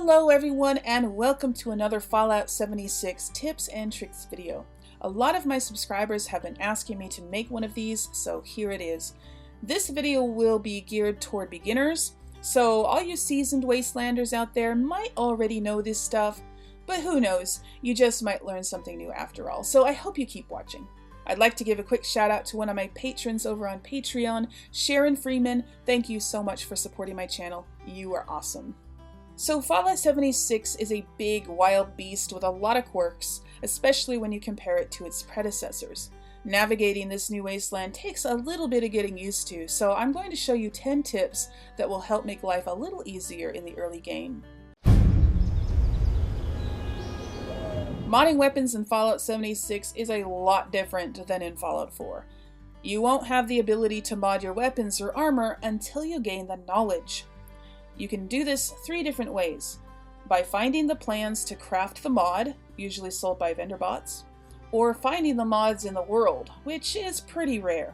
Hello everyone and welcome to another Fallout 76 tips and tricks video. A lot of my subscribers have been asking me to make one of these, so here it is. This video will be geared toward beginners, so all you seasoned wastelanders out there might already know this stuff, but who knows, you just might learn something new after all, so I hope you keep watching. I'd like to give a quick shout out to one of my patrons over on Patreon, Sharon Freeman. Thank you so much for supporting my channel. You are awesome. So Fallout 76 is a big, wild beast with a lot of quirks, especially when you compare it to its predecessors. Navigating this new wasteland takes a little bit of getting used to, so I'm going to show you 10 tips that will help make life a little easier in the early game. Modding weapons in Fallout 76 is a lot different than in Fallout 4. You won't have the ability to mod your weapons or armor until you gain the knowledge. You can do this 3 different ways: by finding the plans to craft the mod, usually sold by vendor bots, or finding the mods in the world, which is pretty rare.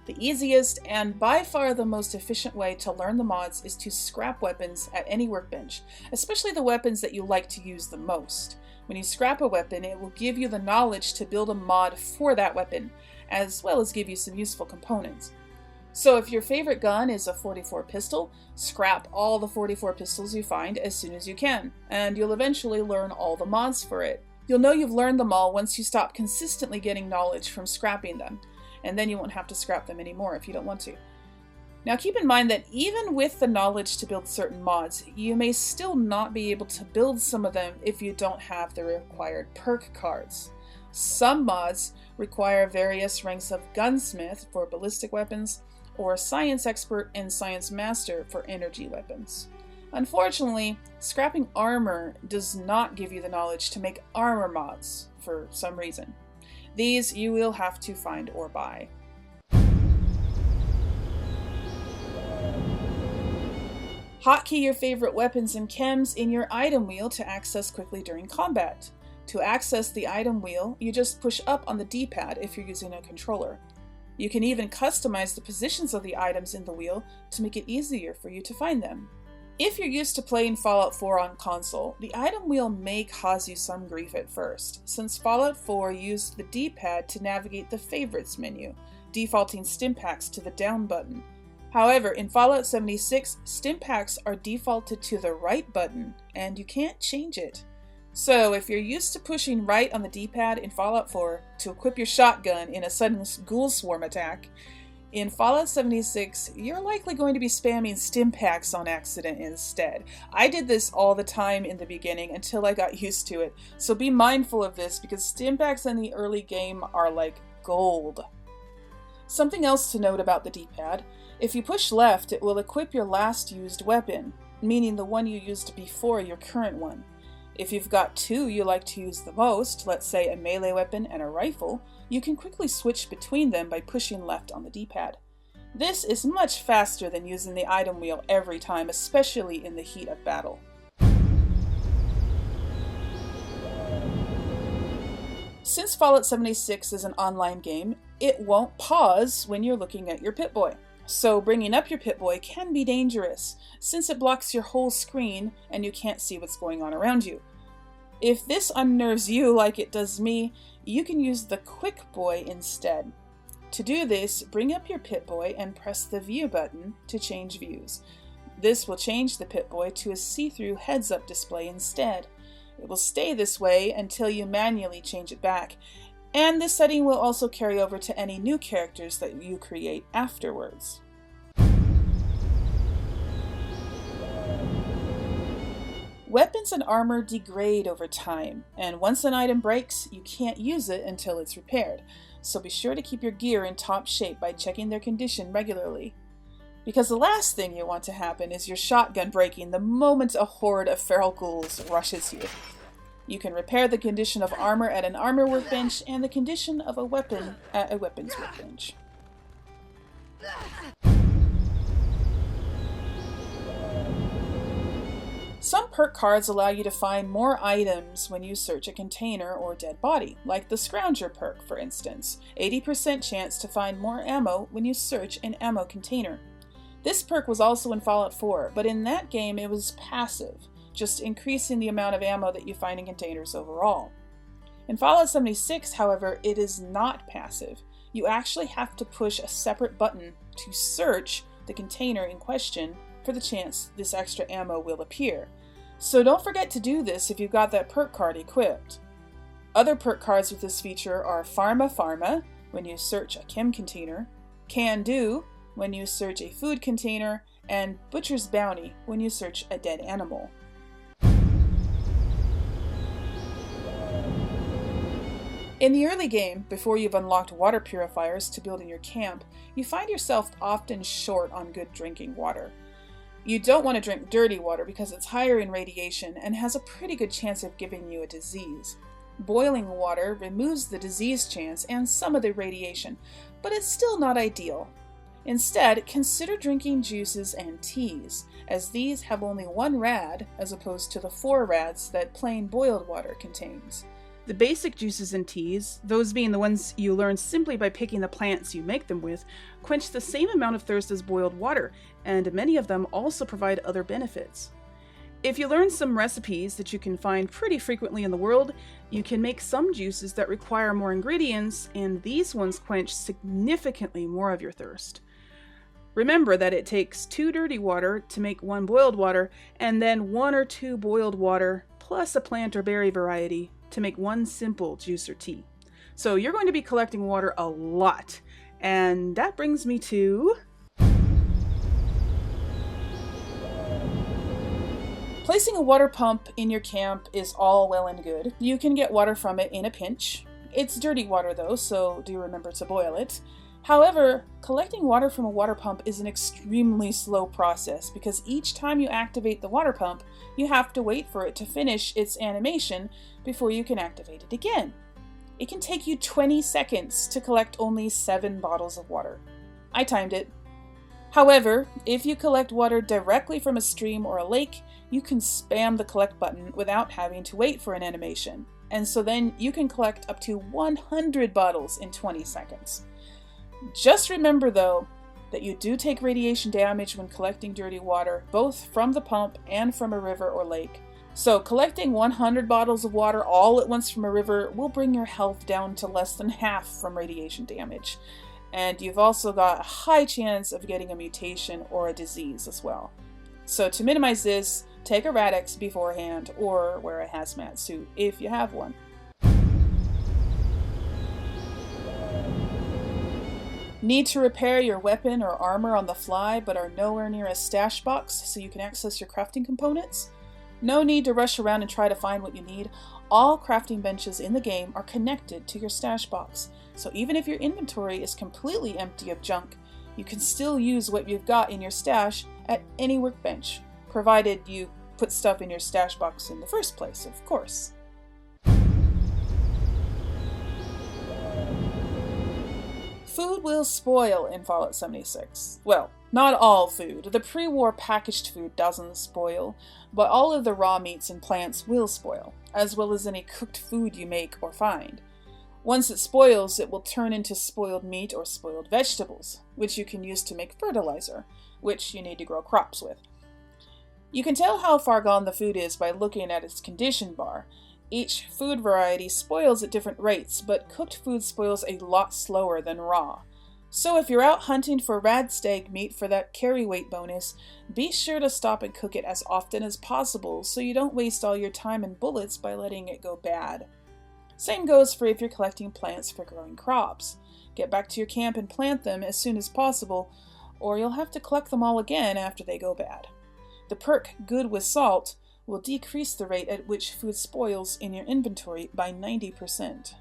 The easiest and by far the most efficient way to learn the mods is to scrap weapons at any workbench, especially the weapons that you like to use the most. When you scrap a weapon, it will give you the knowledge to build a mod for that weapon, as well as give you some useful components. So if your favorite gun is a 44 pistol, scrap all the 44 pistols you find as soon as you can, and you'll eventually learn all the mods for it. You'll know you've learned them all once you stop consistently getting knowledge from scrapping them, and then you won't have to scrap them anymore if you don't want to. Now keep in mind that even with the knowledge to build certain mods, you may still not be able to build some of them if you don't have the required perk cards. Some mods require various ranks of gunsmith for ballistic weapons, or science expert and science master for energy weapons. Unfortunately, scrapping armor does not give you the knowledge to make armor mods for some reason. These you will have to find or buy. Hotkey your favorite weapons and chems in your item wheel to access quickly during combat. To access the item wheel, you just push up on the D-pad if you're using a controller. You can even customize the positions of the items in the wheel to make it easier for you to find them. If you're used to playing Fallout 4 on console, the item wheel may cause you some grief at first, since Fallout 4 used the D-pad to navigate the favorites menu, defaulting stimpaks to the down button. However, in Fallout 76, stimpaks are defaulted to the right button, and you can't change it. So if you're used to pushing right on the D-pad in Fallout 4 to equip your shotgun in a sudden ghoul swarm attack, in Fallout 76, you're likely going to be spamming stimpaks on accident instead. I did this all the time in the beginning until I got used to it, so be mindful of this because stimpaks in the early game are like gold. Something else to note about the D-pad: if you push left, it will equip your last used weapon, meaning the one you used before your current one. If you've got 2 you like to use the most, let's say a melee weapon and a rifle, you can quickly switch between them by pushing left on the D-pad. This is much faster than using the item wheel every time, especially in the heat of battle. Since Fallout 76 is an online game, it won't pause when you're looking at your Pipboy. So bringing up your Pipboy can be dangerous, since it blocks your whole screen and you can't see what's going on around you. If this unnerves you like it does me, you can use the Quick Boy instead. To do this, bring up your Pipboy and press the View button to change views. This will change the Pipboy to a see-through heads-up display instead. It will stay this way until you manually change it back, and this setting will also carry over to any new characters that you create afterwards. Weapons and armor degrade over time, and once an item breaks, you can't use it until it's repaired, so be sure to keep your gear in top shape by checking their condition regularly. Because the last thing you want to happen is your shotgun breaking the moment a horde of feral ghouls rushes you. You can repair the condition of armor at an armor workbench and the condition of a weapon at a weapons workbench. Some perk cards allow you to find more items when you search a container or dead body, like the Scrounger perk for instance, 80% chance to find more ammo when you search an ammo container. This perk was also in Fallout 4, but in that game it was passive. just increasing the amount of ammo that you find in containers overall. In Fallout 76, however, it is not passive. You actually have to push a separate button to search the container in question for the chance this extra ammo will appear. So don't forget to do this if you've got that perk card equipped. Other perk cards with this feature are Pharma when you search a chem container, Can Do when you search a food container, and Butcher's Bounty when you search a dead animal. In the early game, before you've unlocked water purifiers to build in your camp, you find yourself often short on good drinking water. You don't want to drink dirty water because it's higher in radiation and has a pretty good chance of giving you a disease. Boiling water removes the disease chance and some of the radiation, but it's still not ideal. Instead, consider drinking juices and teas, as these have only 1 rad as opposed to the 4 rads that plain boiled water contains. The basic juices and teas, those being the ones you learn simply by picking the plants you make them with, quench the same amount of thirst as boiled water, and many of them also provide other benefits. If you learn some recipes that you can find pretty frequently in the world, you can make some juices that require more ingredients, and these ones quench significantly more of your thirst. Remember that it takes 2 dirty water to make 1 boiled water, and then 1 or 2 boiled water plus a plant or berry variety to make 1 simple juice or tea. So you're going to be collecting water a lot. And that brings me to placing a water pump in your camp is all well and good. You can get water from it in a pinch. It's dirty water though, so do remember to boil it. However, collecting water from a water pump is an extremely slow process because each time you activate the water pump, you have to wait for it to finish its animation before you can activate it again. It can take you 20 seconds to collect only 7 bottles of water. I timed it. However, if you collect water directly from a stream or a lake, you can spam the collect button without having to wait for an animation. And so then you can collect up to 100 bottles in 20 seconds. Just remember though, that you do take radiation damage when collecting dirty water, both from the pump and from a river or lake. So collecting 100 bottles of water all at once from a river will bring your health down to less than half from radiation damage. And you've also got a high chance of getting a mutation or a disease as well. So to minimize this, take a Rad-X beforehand or wear a hazmat suit if you have one. Need to repair your weapon or armor on the fly but are nowhere near a stash box so you can access your crafting components? No need to rush around and try to find what you need. All crafting benches in the game are connected to your stash box, so even if your inventory is completely empty of junk, you can still use what you've got in your stash at any workbench, provided you put stuff in your stash box in the first place, of course. Food will spoil in Fallout 76. Well, not all food. The pre-war packaged food doesn't spoil, but all of the raw meats and plants will spoil, as well as any cooked food you make or find. Once it spoils, it will turn into spoiled meat or spoiled vegetables, which you can use to make fertilizer, which you need to grow crops with. You can tell how far gone the food is by looking at its condition bar. Each food variety spoils at different rates, but cooked food spoils a lot slower than raw. So if you're out hunting for rad stag meat for that carry weight bonus, be sure to stop and cook it as often as possible so you don't waste all your time and bullets by letting it go bad. Same goes for if you're collecting plants for growing crops. Get back to your camp and plant them as soon as possible, or you'll have to collect them all again after they go bad. The perk Good with Salt will decrease the rate at which food spoils in your inventory by 90%.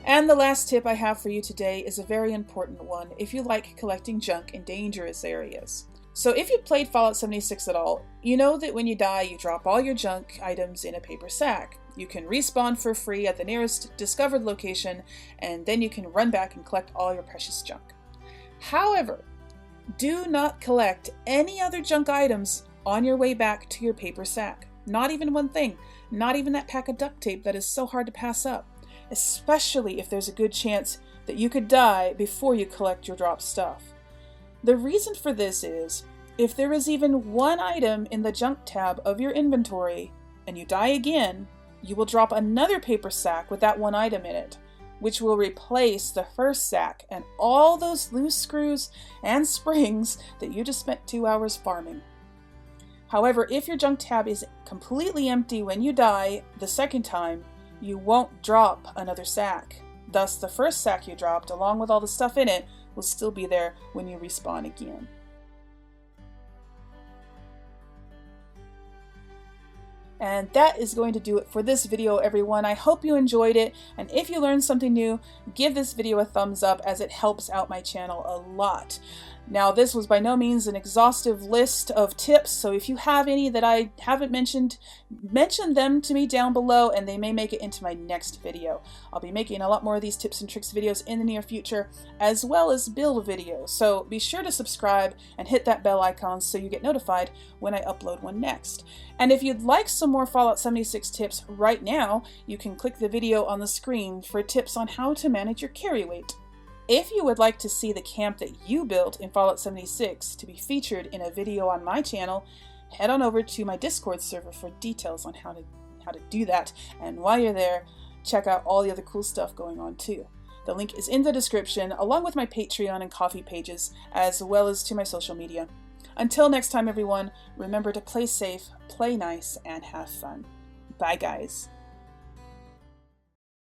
And the last tip I have for you today is a very important one if you like collecting junk in dangerous areas. So if you've played Fallout 76 at all, you know that when you die you drop all your junk items in a paper sack. You can respawn for free at the nearest discovered location, and then you can run back and collect all your precious junk. However, do not collect any other junk items on your way back to your paper sack. Not even one thing. Not even that pack of duct tape that is so hard to pass up. Especially if there's a good chance that you could die before you collect your dropped stuff. The reason for this is, if there is even one item in the junk tab of your inventory and you die again, you will drop another paper sack with that one item in it, which will replace the first sack and all those loose screws and springs that you just spent 2 hours farming. However, if your junk tab is completely empty when you die the second time, you won't drop another sack. Thus, the first sack you dropped, along with all the stuff in it, will still be there when you respawn again. And that is going to do it for this video, everyone. I hope you enjoyed it, and if you learned something new, give this video a thumbs up as it helps out my channel a lot. Now, this was by no means an exhaustive list of tips, so if you have any that I haven't mentioned, mention them to me down below and they may make it into my next video. I'll be making a lot more of these tips and tricks videos in the near future, as well as build videos, so be sure to subscribe and hit that bell icon so you get notified when I upload one next. And if you'd like some more Fallout 76 tips right now, you can click the video on the screen for tips on how to manage your carry weight. If you would like to see the camp that you built in Fallout 76 to be featured in a video on my channel, head on over to my Discord server for details on how to do that. And while you're there, check out all the other cool stuff going on too. The link is in the description, along with my Patreon and Ko-fi pages, as well as to my social media. Until next time, everyone, remember to play safe, play nice, and have fun. Bye, guys.